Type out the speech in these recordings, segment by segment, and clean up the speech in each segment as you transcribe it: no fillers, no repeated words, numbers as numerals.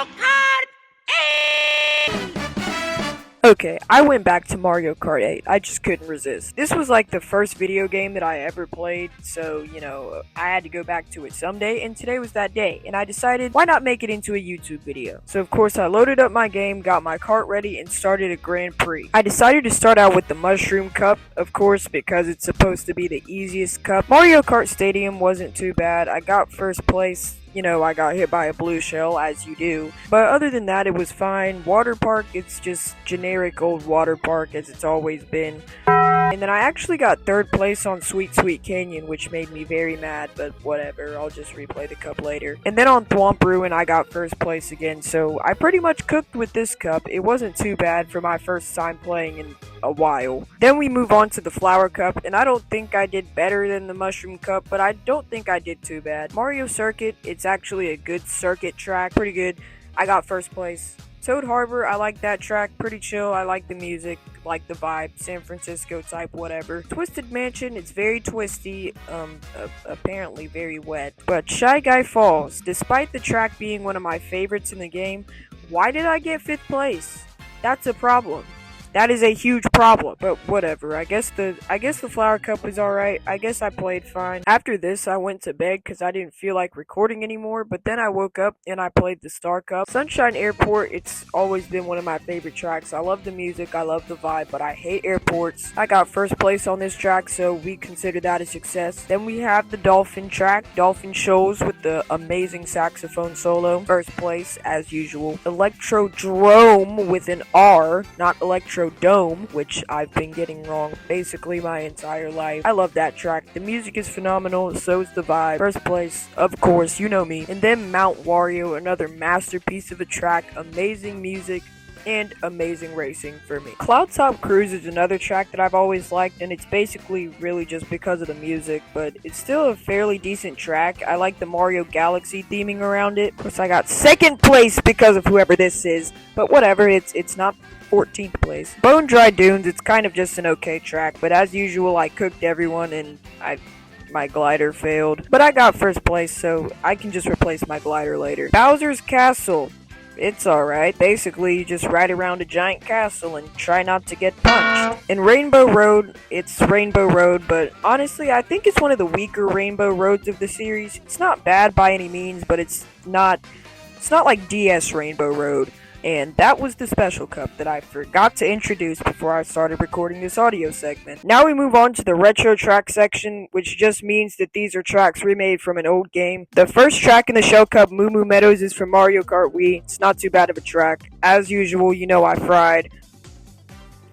Mario Kart 8! Okay, I went back to Mario Kart 8. I just couldn't resist. This was like the first video game that I ever played, so, I had to go back to it someday, and today was that day. And I decided, why not make it into a YouTube video? So, of course, I loaded up my game, got my cart ready, and started a Grand Prix. I decided to start out with the Mushroom Cup, of course, because it's supposed to be the easiest cup. Mario Kart Stadium wasn't too bad. I got first place. I got hit by a blue shell, as you do. But other than that, it was fine. Water park, it's just generic old water park, as it's always been. And then I actually got third place on Sweet Sweet Canyon, which made me very mad, but whatever, I'll just replay the cup later. And then on Thwomp Ruin, I got first place again, so I pretty much cooked with this cup. It wasn't too bad for my first time playing in a while. Then we move on to the Flower Cup, and I don't think I did better than the Mushroom Cup, but I don't think I did too bad. Mario Circuit, it's actually a good circuit track, pretty good. I got first place. Toad Harbor, I like that track, pretty chill, I like the music, like the vibe, San Francisco type, whatever. Twisted Mansion, it's very twisty, apparently very wet. But Shy Guy Falls, despite the track being one of my favorites in the game, why did I get 5th place? That's a problem. That is a huge problem, but whatever. I guess the Flower Cup was alright. I guess I played fine. After this, I went to bed because I didn't feel like recording anymore, but then I woke up and I played the Star Cup. Sunshine Airport, it's always been one of my favorite tracks. I love the music, I love the vibe, but I hate airports. I got first place on this track, so we consider that a success. Then we have the Dolphin track, Dolphin Shoals with the amazing saxophone solo. First place, as usual. Electrodrome with an R, not Electrodome, which I've been getting wrong basically my entire life. I love that track. The music is phenomenal, so is the vibe. First place, of course, you know me. And then Mount Wario, another masterpiece of a track, amazing music, and amazing racing for me. Cloud Top Cruise is another track that I've always liked, and it's basically really just because of the music, but it's still a fairly decent track. I like the Mario Galaxy theming around it. Of course, I got 2nd place because of whoever this is, but whatever, it's not 14th place. Bone Dry Dunes, it's kind of just an okay track, but as usual, I cooked everyone and my glider failed. But I got first place, so I can just replace my glider later. Bowser's Castle, it's alright. Basically, you just ride around a giant castle and try not to get punched. In Rainbow Road, it's Rainbow Road, but honestly, I think it's one of the weaker Rainbow Roads of the series. It's not bad by any means, but it's not like DS Rainbow Road. And that was the special cup that I forgot to introduce before I started recording this audio segment. Now we move on to the retro track section, which just means that these are tracks remade from an old game. The first track in the Shell Cup, Moo Moo Meadows, is from Mario Kart Wii. It's not too bad of a track. As usual, I fried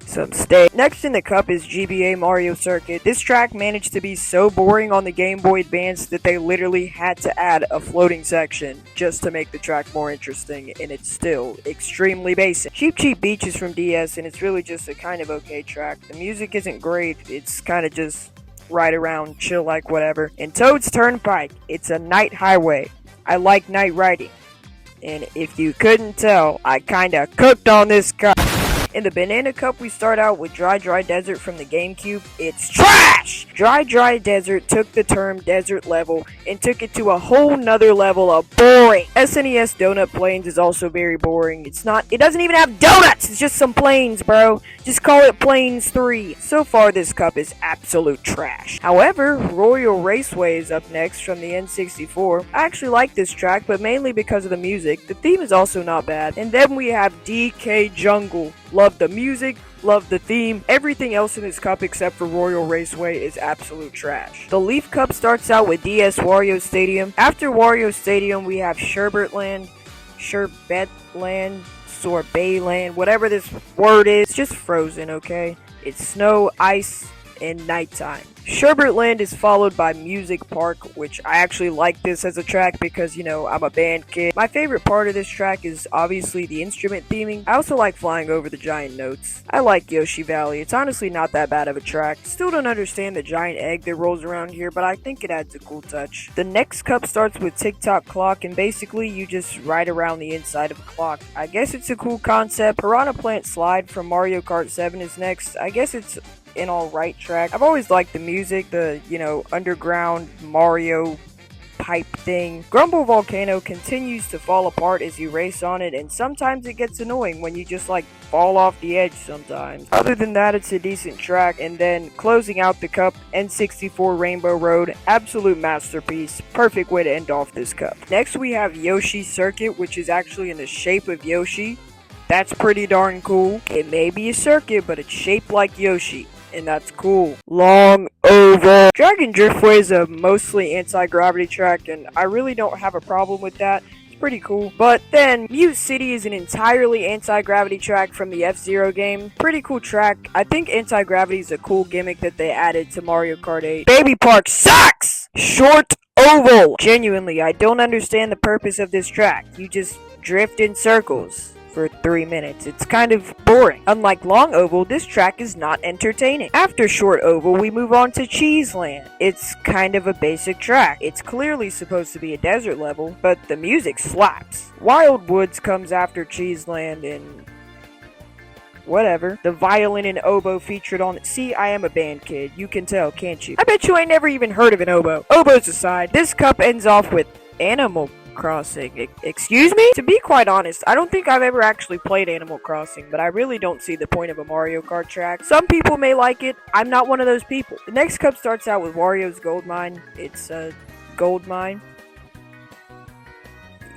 some steak. Next in the cup is GBA Mario Circuit. This track managed to be so boring on the Game Boy Advance that they literally had to add a floating section just to make the track more interesting, and it's still extremely basic. Cheap Cheap Beach is from DS, and it's really just a kind of okay track. The music isn't great, it's kind of just ride around, chill like whatever. And Toad's Turnpike, it's a night highway. I like night riding. And if you couldn't tell, I kinda cooked on this cup. In the Banana Cup, we start out with Dry Dry Desert from the GameCube. It's trash! Dry Dry Desert took the term desert level and took it to a whole nother level of boring. SNES Donut Plains is also very boring. It doesn't even have donuts! It's just some plains, bro. Just call it Plains 3. So far, this cup is absolute trash. However, Royal Raceway is up next from the N64. I actually like this track, but mainly because of the music. The theme is also not bad. And then we have DK Jungle. Love the music, love the theme. Everything else in this cup except for Royal Raceway is absolute trash. The Leaf Cup starts out with DS Wario Stadium. After Wario Stadium, we have Sherbetland, Sorbetland, whatever this word is. It's just frozen, okay? It's snow, ice, and nighttime. Sherbetland is followed by Music Park, which I actually like this as a track because, I'm a band kid. My favorite part of this track is obviously the instrument theming. I also like flying over the giant notes. I like Yoshi Valley. It's honestly not that bad of a track. Still don't understand the giant egg that rolls around here, but I think it adds a cool touch. The next cup starts with Tick-Tock Clock, and basically you just ride around the inside of a clock. I guess it's a cool concept. Piranha Plant Slide from Mario Kart 7 is next. I guess it's an alright track. I've always liked the music, the, underground Mario pipe thing. Grumble Volcano continues to fall apart as you race on it, and sometimes it gets annoying when you just like fall off the edge sometimes. Other than that, it's a decent track. And then closing out the cup, N64 Rainbow Road, absolute masterpiece, perfect way to end off this cup. Next we have Yoshi Circuit, which is actually in the shape of Yoshi. That's pretty darn cool. It may be a circuit, but it's shaped like Yoshi, and that's cool. Long oval. Dragon Driftway is a mostly anti-gravity track, and I really don't have a problem with that. Pretty cool. But then Mute City is an entirely anti-gravity track from the F-Zero game. Pretty cool track. I think anti-gravity is a cool gimmick that they added to Mario Kart 8. Baby Park sucks! Short oval. Genuinely, I don't understand the purpose of this track. You just drift in circles for 3 minutes. It's kind of boring. Unlike Long Oval, this track is not entertaining. After Short Oval, we move on to Cheeseland. It's kind of a basic track. It's clearly supposed to be a desert level, but the music slaps. Wild Woods comes after Cheeseland and whatever. The violin and oboe featured on it. See, I am a band kid. You can tell, can't you? I bet you ain't never even heard of an oboe. Oboes aside, this cup ends off with Animal Crossing. Excuse me? To be quite honest, I don't think I've ever actually played Animal Crossing, but I really don't see the point of a Mario Kart track. Some people may like it. I'm not one of those people. The next cup starts out with Wario's Gold Mine. It's a gold mine.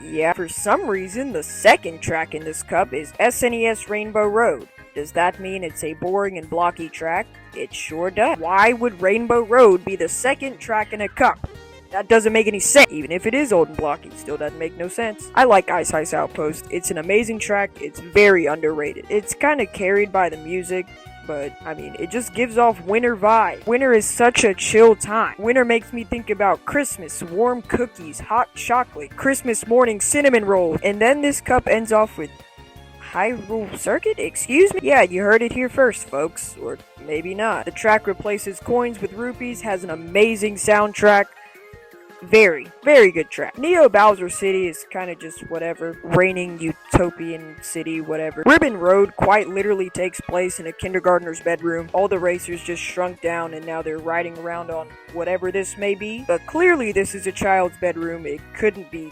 Yeah, for some reason, the second track in this cup is SNES Rainbow Road. Does that mean it's a boring and blocky track? It sure does. Why would Rainbow Road be the second track in a cup? That doesn't make any sense. Even if it is old and blocky, it still doesn't make no sense. I like Ice Ice Outpost. It's an amazing track. It's very underrated. It's kind of carried by the music, but I mean, it just gives off winter vibe. Winter is such a chill time. Winter makes me think about Christmas, warm cookies, hot chocolate, Christmas morning cinnamon rolls, and then this cup ends off with Hyrule Circuit? Excuse me? Yeah, you heard it here first, folks. Or maybe not. The track replaces coins with rupees, has an amazing soundtrack. Very, very good track. Neo Bowser City is kind of just whatever. Raining utopian city, whatever. Ribbon Road quite literally takes place in a kindergartner's bedroom. All the racers just shrunk down and now they're riding around on whatever this may be. But clearly this is a child's bedroom. It couldn't be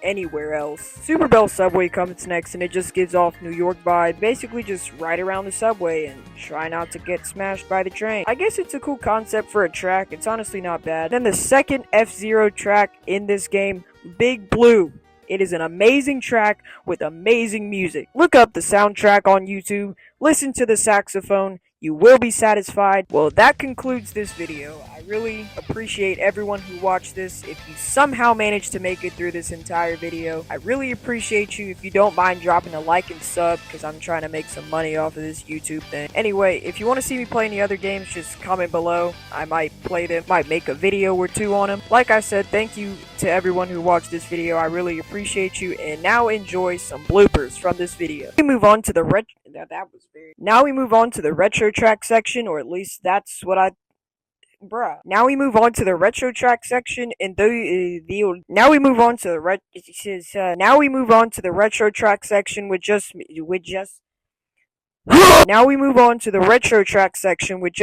anywhere else. Super Bell Subway comes next and it just gives off New York vibe. Basically just ride around the subway and try not to get smashed by the train. I guess it's a cool concept for a track. It's honestly not bad. Then the second F-Zero track in this game, Big Blue. It is an amazing track with amazing music. Look up the soundtrack on YouTube, listen to the saxophone, you will be satisfied. Well, that concludes this video. I really appreciate everyone who watched this. If you somehow managed to make it through this entire video, I really appreciate you. If you don't mind dropping a like and sub, because I'm trying to make some money off of this YouTube thing. Anyway, if you want to see me play any other games, just comment below. I might play them, might make a video or two on them. Like I said, thank you to everyone who watched this video. I really appreciate you, and now enjoy some bloopers from this video. We move on to the Now we move on to the retro track section, or at least that's what Now we move on to the retro track section, and now we move on to the retro track section with now we move on to the retro track section with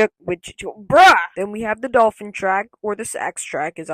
Then we have the dolphin track or the sax track, as